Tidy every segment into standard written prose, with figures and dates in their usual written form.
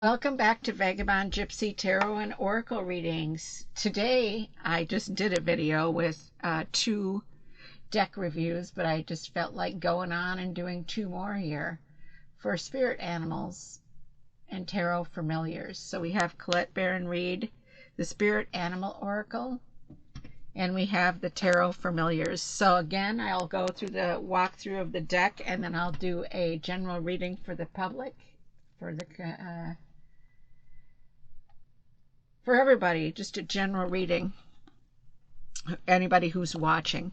Welcome back to Vagabond Gypsy Tarot and Oracle readings. Today I just did a video with two deck reviews, but I just felt like going on and doing two more here for spirit animals and tarot familiars. So we have Collette Baron-Reid, the Spirit Animal Oracle, and we have the Tarot Familiars. So again, I'll go through the walkthrough of the deck, and then I'll do a general reading for the public, for everybody, just a general reading, anybody who's watching.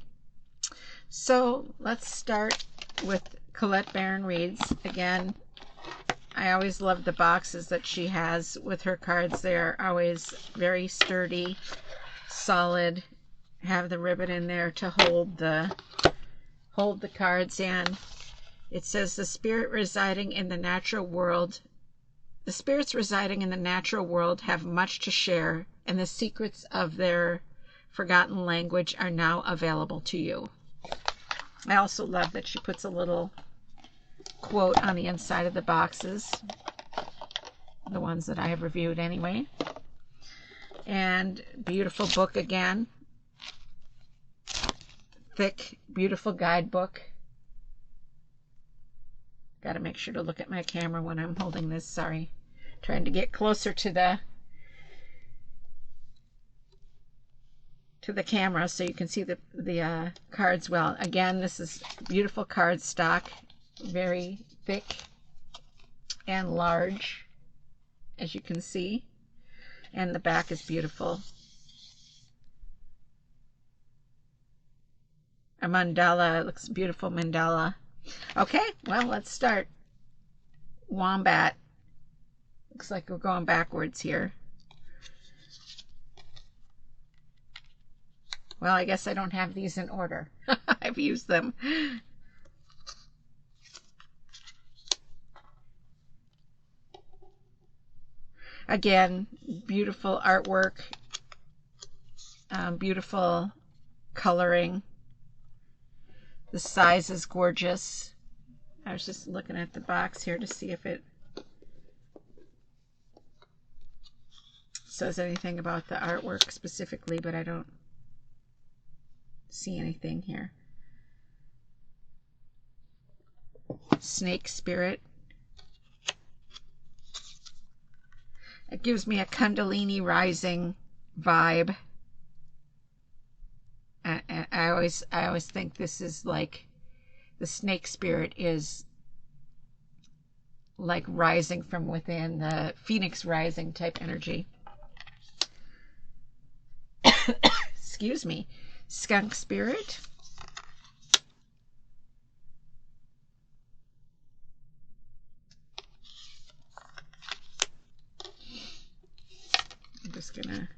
So let's start with Collette Baron-Reid's. Again, I always love the boxes that she has with her cards. They're always very sturdy, solid, have the ribbon in there to hold the cards in. It says the spirits residing in the natural world have much to share, and the secrets of their forgotten language are now available to you. I also love that she puts a little quote on the inside of the boxes, the ones that I have reviewed anyway. And beautiful book again. Thick, beautiful guidebook. Got to make sure to look at my camera when I'm holding this. Sorry. Trying to get closer to the camera so you can see the cards well. Again, this is beautiful card stock, very thick and large, as you can see, and the back is beautiful. A mandala, it looks beautiful mandala. Okay, well, let's start. Wombat. Looks like we're going backwards here. Well, I guess I don't have these in order. I've used them. Again, beautiful artwork, beautiful coloring. The size is gorgeous. I was just looking at the box here to see if it says anything about the artwork specifically, but I don't see anything here. Snake spirit. It gives me a Kundalini rising vibe. I always think this is like the snake spirit is like rising from within, the phoenix rising type energy. Excuse me. Skunk spirit. I'm just gonna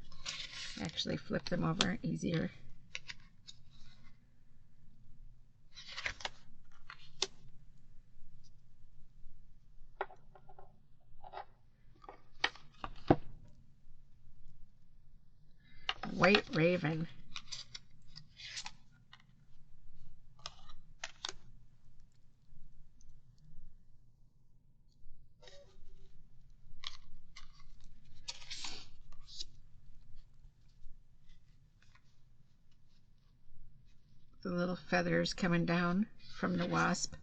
actually flip them over easier. White raven. The little feathers coming down from the wasp.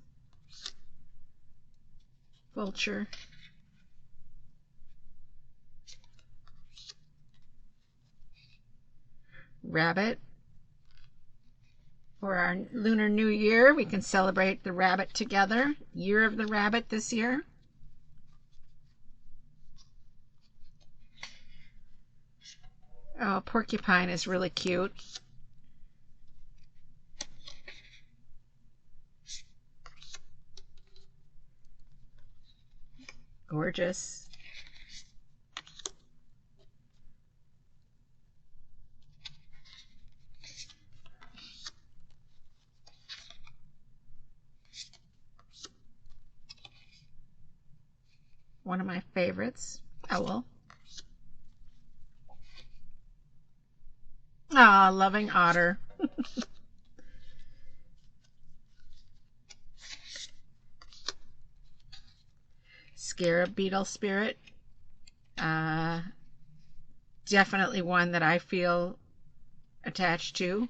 Vulture. Rabbit. For our Lunar New Year, we can celebrate the rabbit together. Year of the rabbit this year. Oh, porcupine is really cute. Gorgeous. One of my favorites, owl. Ah, loving otter. Scarab beetle spirit. Definitely one that I feel attached to.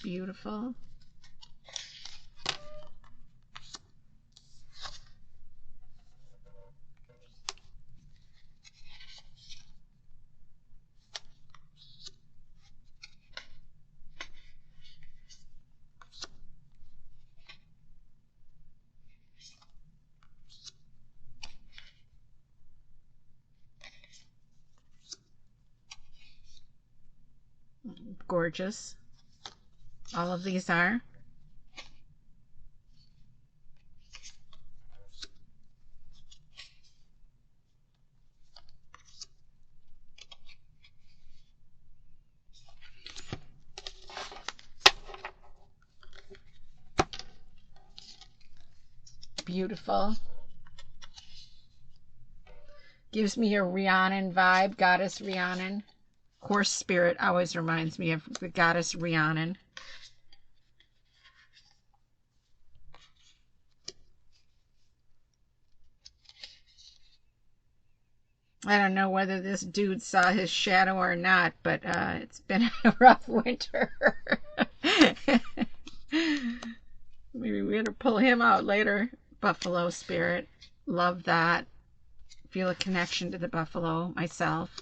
Beautiful. Gorgeous. All of these are. Beautiful. Gives me a Rhiannon vibe, Goddess Rhiannon. Horse spirit always reminds me of the Goddess Rhiannon. I don't know whether this dude saw his shadow or not, but it's been a rough winter. Maybe we better pull him out later. Buffalo spirit. Love that. Feel a connection to the buffalo myself.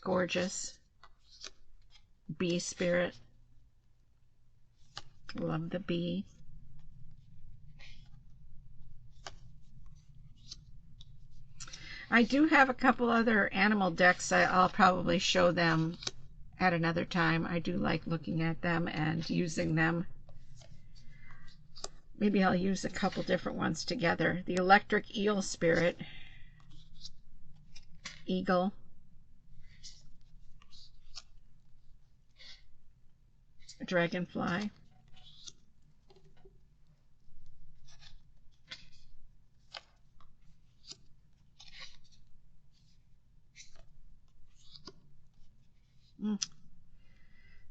Gorgeous. Bee spirit. Love the bee. I do have a couple other animal decks. I'll probably show them at another time. I do like looking at them and using them. Maybe I'll use a couple different ones together. The electric eel spirit. Eagle. Dragonfly.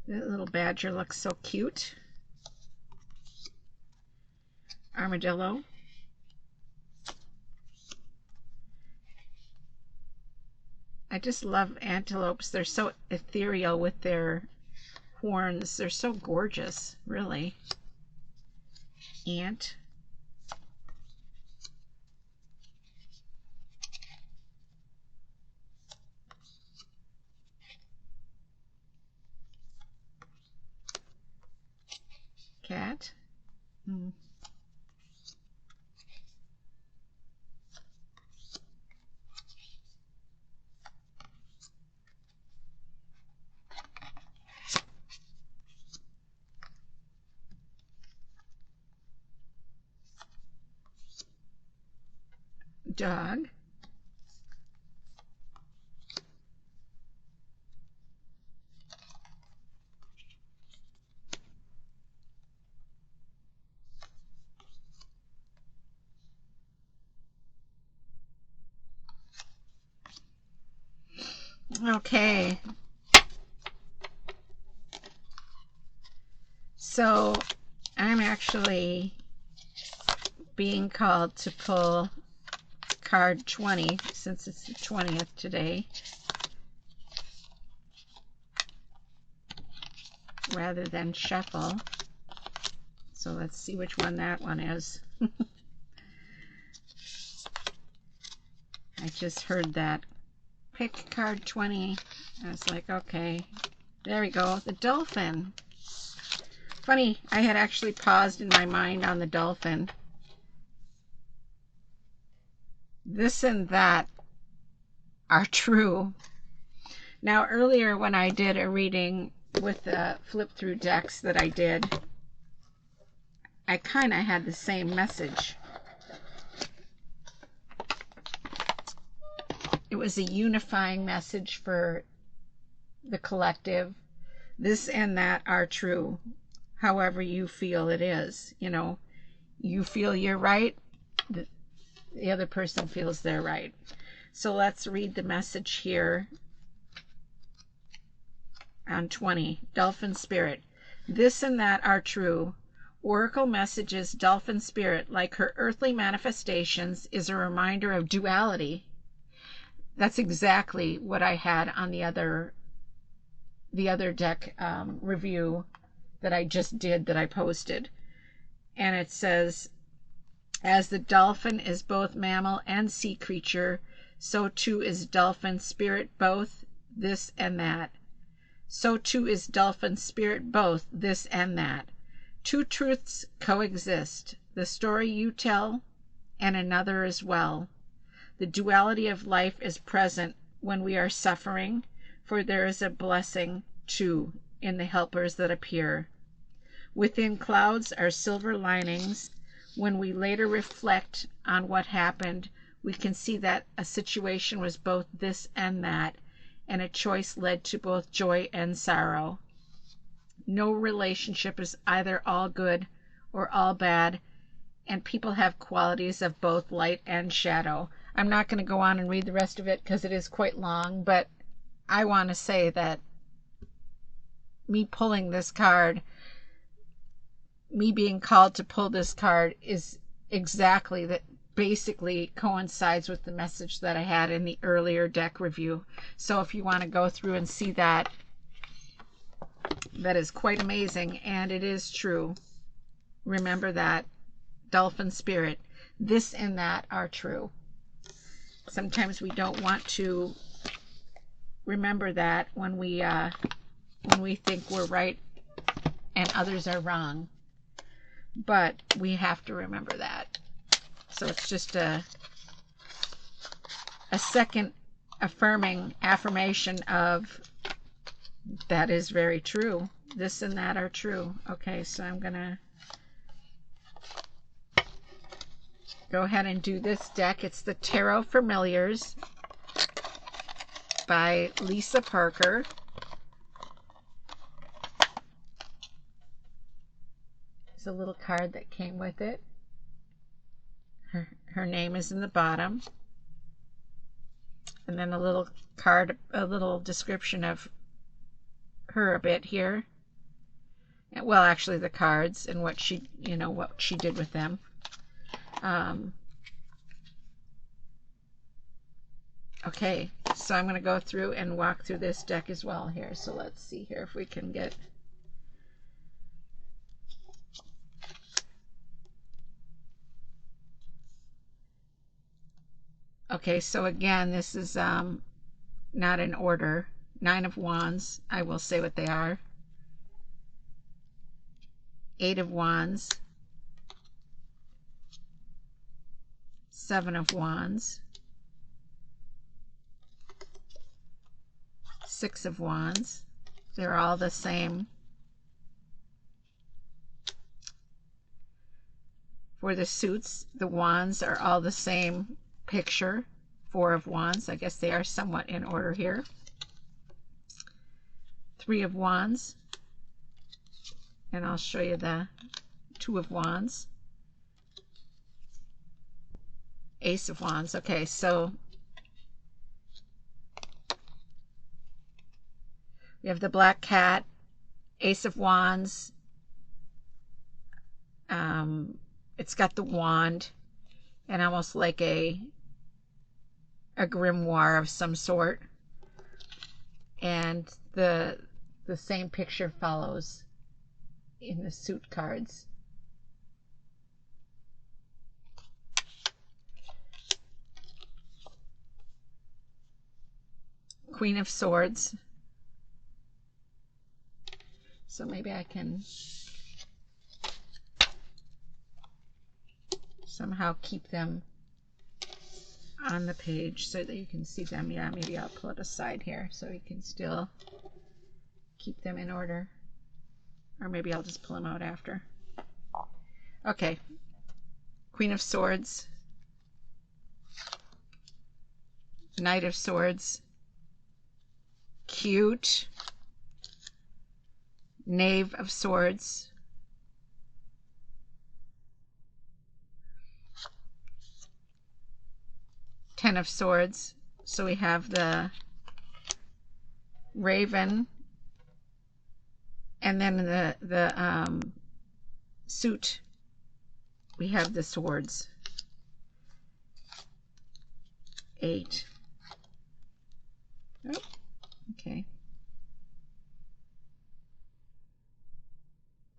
That little badger looks so cute. Armadillo. I just love antelopes. They're so ethereal with their horns. They're so gorgeous, really. Ant. Cat. Dog. Okay. So I'm actually being called to pull card 20 since it's the 20th today, rather than shuffle. So let's see which one that one is. I just heard that. Pick card 20. I was like, okay. There we go. The dolphin. Funny, I had actually paused in my mind on the dolphin. This and that are true. Now, earlier when I did a reading with the flip through decks that I did, I kind of had the same message. It was a unifying message for the collective. This and that are true, however you feel it is. You know, you feel you're right, the other person feels they're right. So let's read the message here on 20. Dolphin Spirit. This and that are true. Oracle messages Dolphin Spirit, like her earthly manifestations, is a reminder of duality. That's exactly what I had on the other deck review that I just did, that I posted. And it says, as the dolphin is both mammal and sea creature, so too is dolphin spirit both this and that. So too is dolphin spirit both this and that. Two truths coexist, the story you tell and another as well. The duality of life is present when we are suffering, for there is a blessing, too, in the helpers that appear. Within clouds are silver linings. When we later reflect on what happened, we can see that a situation was both this and that, and a choice led to both joy and sorrow. No relationship is either all good or all bad, and people have qualities of both light and shadow. I'm not going to go on and read the rest of it because it is quite long, but I want to say that me pulling this card, me being called to pull this card, is exactly that, basically coincides with the message that I had in the earlier deck review. So if you want to go through and see that, that is quite amazing, and it is true. Remember that, Dolphin Spirit, this and that are true. Sometimes we don't want to remember that when we think we're right and others are wrong, but we have to remember that. So it's just a second affirmation of that is very true. This and that are true. Okay, so I'm gonna go ahead and do this deck. It's the Tarot Familiars by Lisa Parker. There's a little card that came with it. Her name is in the bottom. And then a little card, a little description of her a bit here. Well, actually the cards and what she, what she did with them. Okay, so I'm going to go through and walk through this deck as well here. So let's see here if we can get... Okay, so again, this is not in order. 9 of Wands, I will say what they are. 8 of Wands. 7 of Wands. 6 of Wands. They're all the same. For the suits, the wands are all the same picture. 4 of Wands. I guess they are somewhat in order here. 3 of Wands. And I'll show you the 2 of Wands. Ace of Wands. Okay, so we have the black cat, Ace of Wands. It's got the wand and almost like a grimoire of some sort. And the same picture follows in the suit cards. Queen of Swords. So maybe I can somehow keep them on the page so that you can see them. Yeah, maybe I'll pull it aside here so you can still keep them in order. Or maybe I'll just pull them out after. Okay. Queen of Swords. Knight of Swords. Cute. Knave of Swords, Ten of Swords. So we have the Raven, and then the suit, we have the swords. 8. Oh, okay.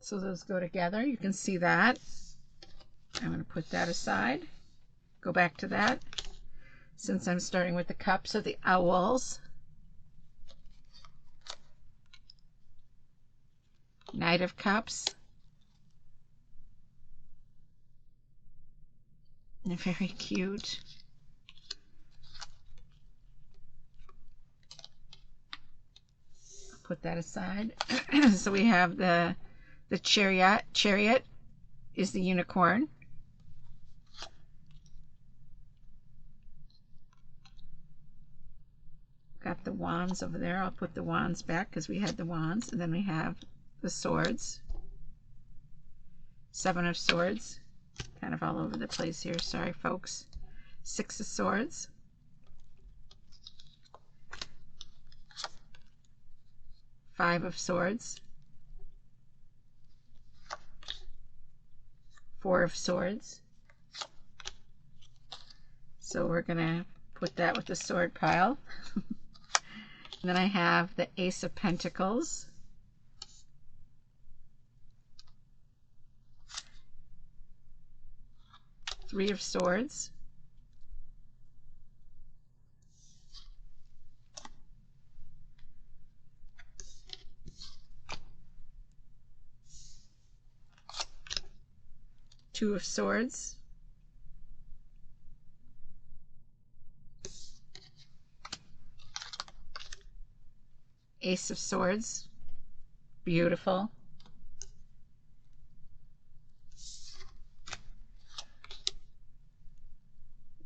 So those go together. You can see that. I'm going to put that aside. Go back to that. Since I'm starting with the cups of the owls. Knight of Cups. They're very cute. Put that aside. So we have the chariot. Chariot is the unicorn. Got the wands over there. I'll put the wands back because we had the wands. And then we have the swords. 7 of Swords. Kind of all over the place here. Sorry, folks. 6 of Swords. 5 of Swords. 4 of Swords. So we're going to put that with the sword pile. And then I have the Ace of Pentacles. 3 of Swords. 2 of Swords. Ace of Swords. Beautiful.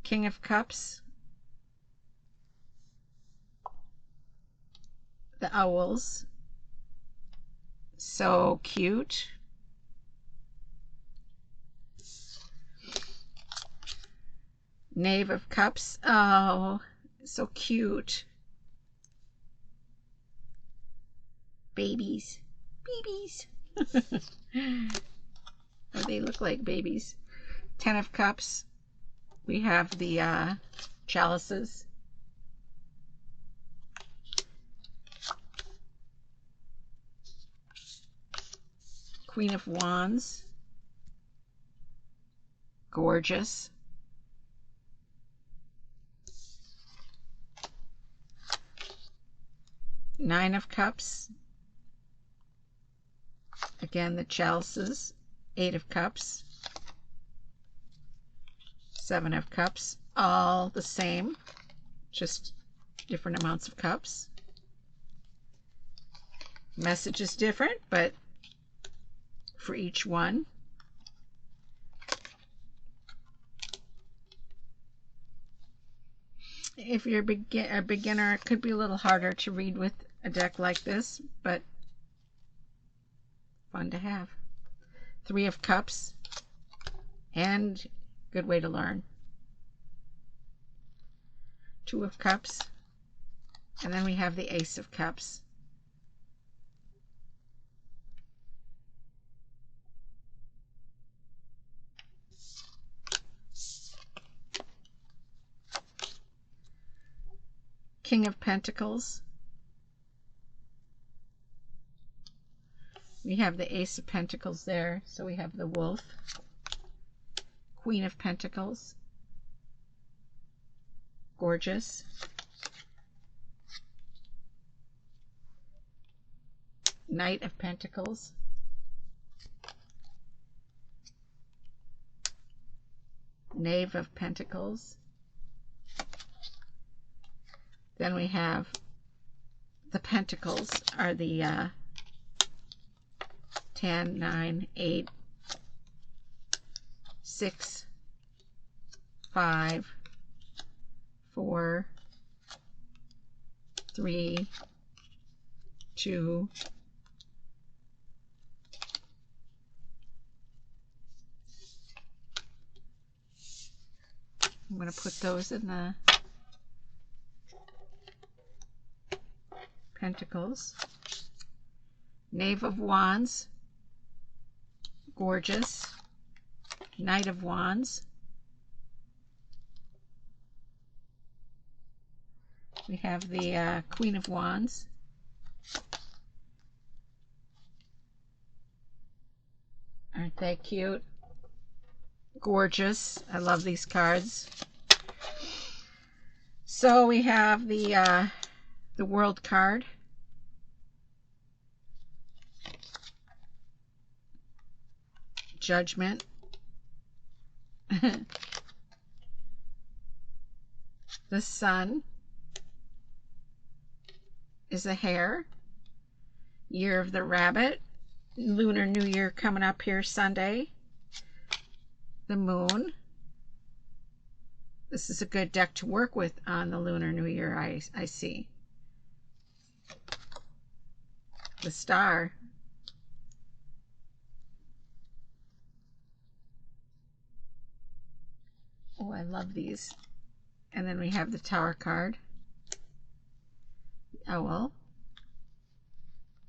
King of Cups. The owls. So cute. Knave of Cups. Oh, so cute. Babies. Babies. Or they look like babies. 10 of Cups. We have the chalices. Queen of Wands. Gorgeous. Nine of Cups. Again, the chalices. 8 of Cups. 7 of Cups. All the same, just different amounts of cups. Message is different, but for each one. If you're a beginner, it could be a little harder to read with a deck like this, but fun to have. 3 of Cups, and good way to learn. 2 of Cups, and then we have the Ace of Cups. King of Pentacles. We have the Ace of Pentacles there, so we have the Wolf. Queen of Pentacles. Gorgeous. Knight of Pentacles. Knave of Pentacles. Then we have the Pentacles are the 10, 9, 8, 6, 5, 4, 3, 2, I'm going to put those in the Pentacles. Knave of Wands, gorgeous. Knight of Wands. We have the Queen of Wands. Aren't they cute? Gorgeous. I love these cards. So we have the World card. Judgment. The Sun is a hare. Year of the Rabbit. Lunar New Year coming up here Sunday. The Moon. This is a good deck to work with on the Lunar New Year, I see. The Star. Oh, I love these. And then we have the Tower card. The Owl.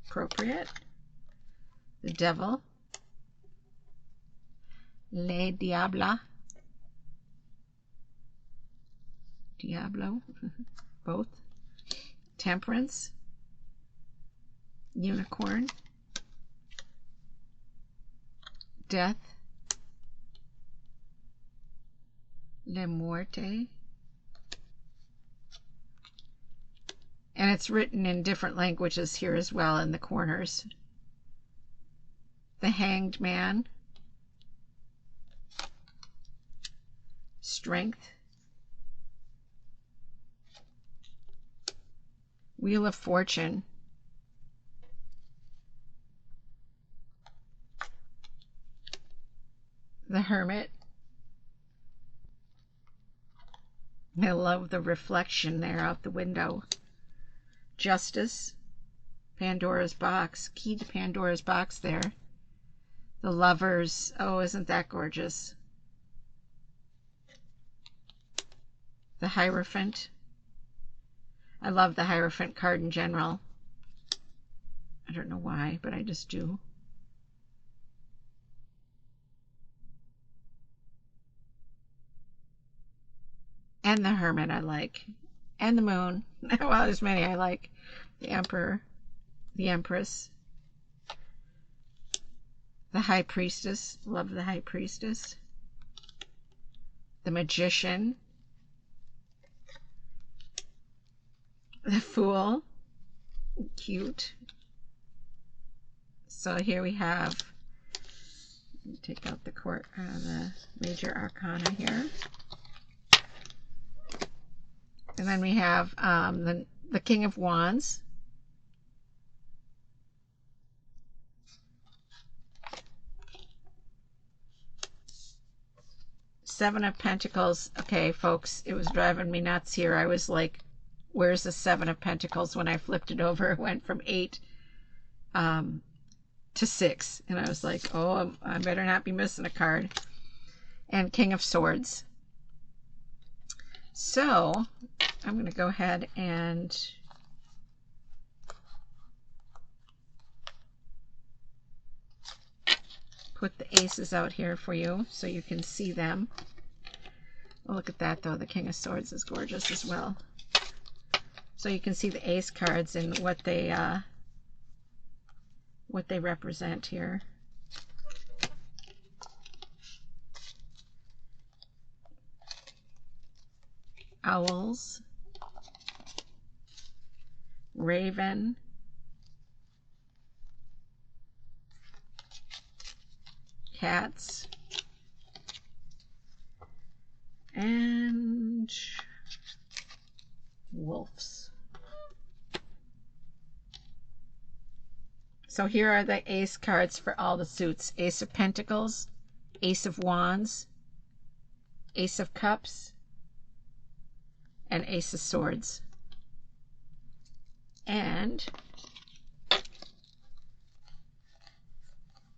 Appropriate. The Devil. Le Diabla. Diablo. Both. Temperance. Unicorn. Death. Le Muerte. And it's written in different languages here as well in the corners. The Hanged Man. Strength. Wheel of Fortune. The Hermit. I love the reflection there out the window. Justice. Pandora's box. Key to Pandora's box there. The Lovers. Oh, isn't that gorgeous? The Hierophant. I love the Hierophant card in general. I don't know why, but I just do. And the Hermit I like. And the Moon. Well, there's many I like. The Emperor. The Empress. The High Priestess. Love the High Priestess. The Magician. The Fool. Cute. So here we have, let me take out the major arcana here. And then we have the King of Wands. Seven of Pentacles. Okay, folks, it was driving me nuts here. I was like, where's the Seven of Pentacles? When I flipped it over, it went from 8 to 6. And I was like, oh, I better not be missing a card. And King of Swords. So I'm going to go ahead and put the aces out here for you so you can see them. Oh, look at that, though. The King of Swords is gorgeous as well. So you can see the ace cards and what they represent here. Owls. Raven. Cats. And wolves. So here are the ace cards for all the suits. Ace of Pentacles, Ace of Wands, Ace of Cups, and Ace of Swords. And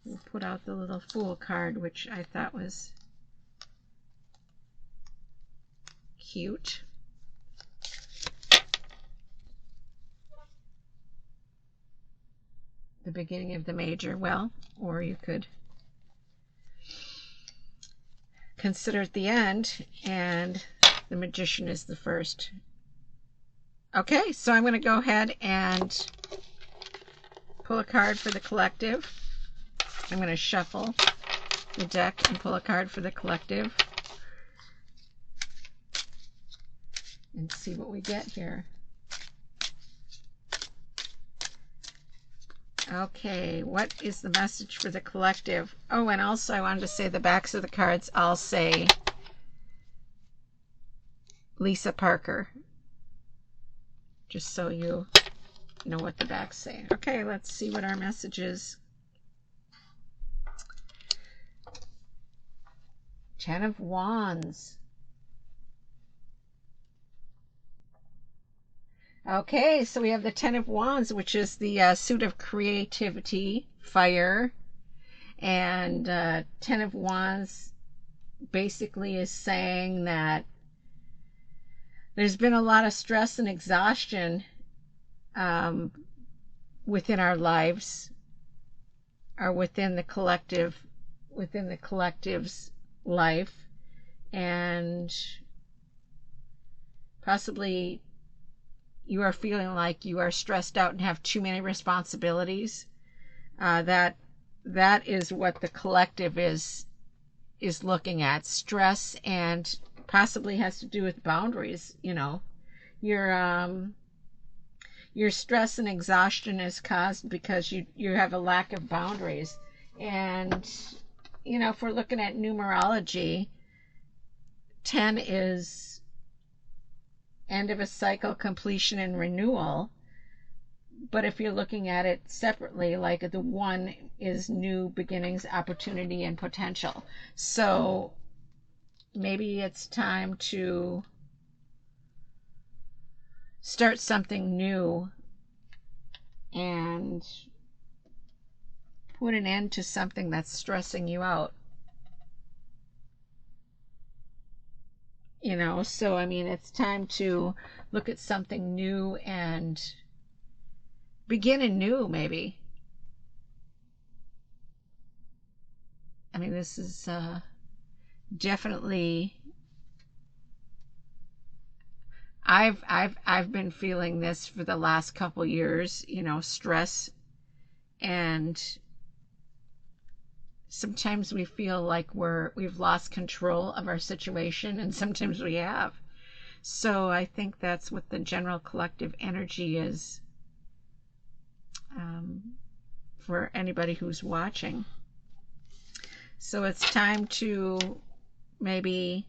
we'll put out the little Fool card, which I thought was cute. The beginning of the major, well, or you could consider it the end, and the Magician is the first. Okay, so I'm going to go ahead and pull a card for the collective. I'm going to shuffle the deck and pull a card for the collective and see what we get here. Okay, what is the message for the collective? Oh, and also I wanted to say the backs of the cards all say Lisa Parker, just so you know what the backs say. Okay, let's see what our message is. Ten of Wands. Okay, so we have the Ten of Wands, which is the suit of creativity, fire. And Ten of Wands basically is saying that there's been a lot of stress and exhaustion within our lives, or within the collective's life, and possibly you are feeling like you are stressed out and have too many responsibilities. That is what the collective is looking at. Stress, and possibly has to do with boundaries. You know, your stress and exhaustion is caused because you have a lack of boundaries. And you know, if we're looking at numerology, 10 is end of a cycle, completion, and renewal. But if you're looking at it separately, like the 1 is new beginnings, opportunity, and potential. So maybe it's time to start something new and put an end to something that's stressing you out. You know, so I mean, it's time to look at something new and begin anew, maybe. I mean, this is definitely, I've been feeling this for the last couple years, you know, stress, and sometimes we feel like we've lost control of our situation, and sometimes we have. So I think that's what the general collective energy is for anybody who's watching. So it's time to maybe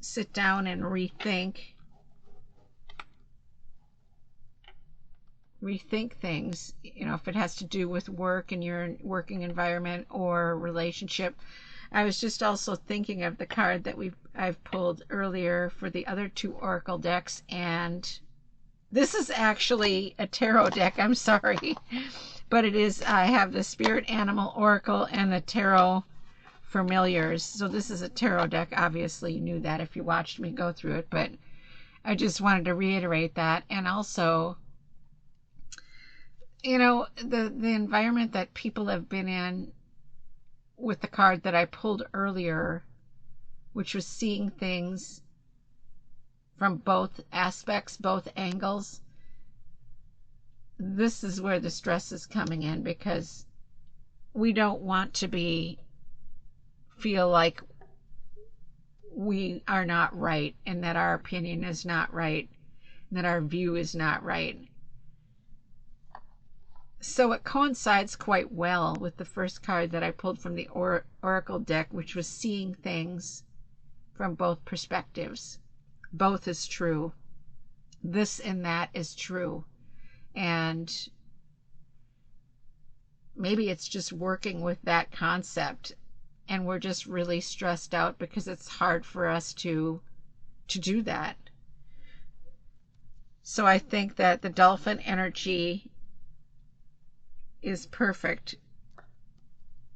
sit down and rethink things, you know, if it has to do with work and your working environment or relationship. I was just also thinking of the card that I've pulled earlier for the other 2 oracle decks, and this is actually a tarot deck, I'm sorry, but it is, I have the Spirit Animal Oracle and the Tarot Familiars. So this is a tarot deck. Obviously you knew that if you watched me go through it, but I just wanted to reiterate that. And also, you know, the environment that people have been in with the card that I pulled earlier, which was seeing things from both aspects, both angles. This is where the stress is coming in, because we don't want to feel like we are not right, and that our opinion is not right, and that our view is not right. So it coincides quite well with the first card that I pulled from the Oracle deck, which was seeing things from both perspectives. Both is true. This and that is true. And maybe it's just working with that concept, and we're just really stressed out because it's hard for us to do that. So I think that the dolphin energy is perfect.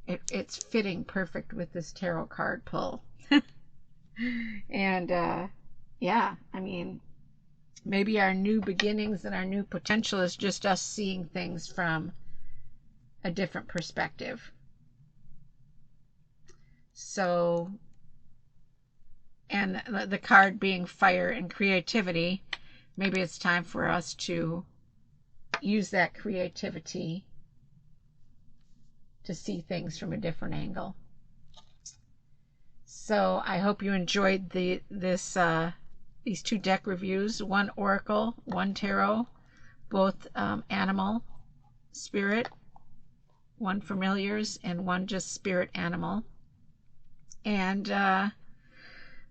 It's fitting perfect with this tarot card pull. And yeah, I mean, maybe our new beginnings and our new potential is just us seeing things from a different perspective. So, and the card being fire and creativity, maybe it's time for us to use that creativity to see things from a different angle. So I hope you enjoyed these two deck reviews, one Oracle, one Tarot, both animal, spirit, one familiars, and one just spirit animal. And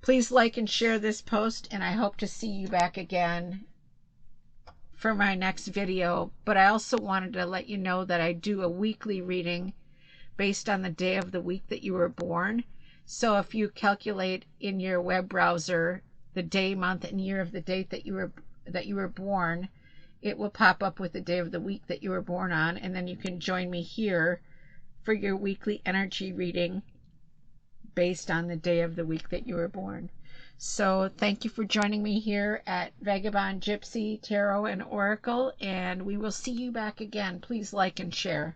please like and share this post, and I hope to see you back again for my next video. But I also wanted to let you know that I do a weekly reading based on the day of the week that you were born. So if you calculate in your web browser the day, month, and year of the date that you were born, it will pop up with the day of the week that you were born on, and then you can join me here for your weekly energy reading based on the day of the week that you were born. So thank you for joining me here at Vagabond, Gypsy, Tarot, and Oracle, and we will see you back again. Please like and share.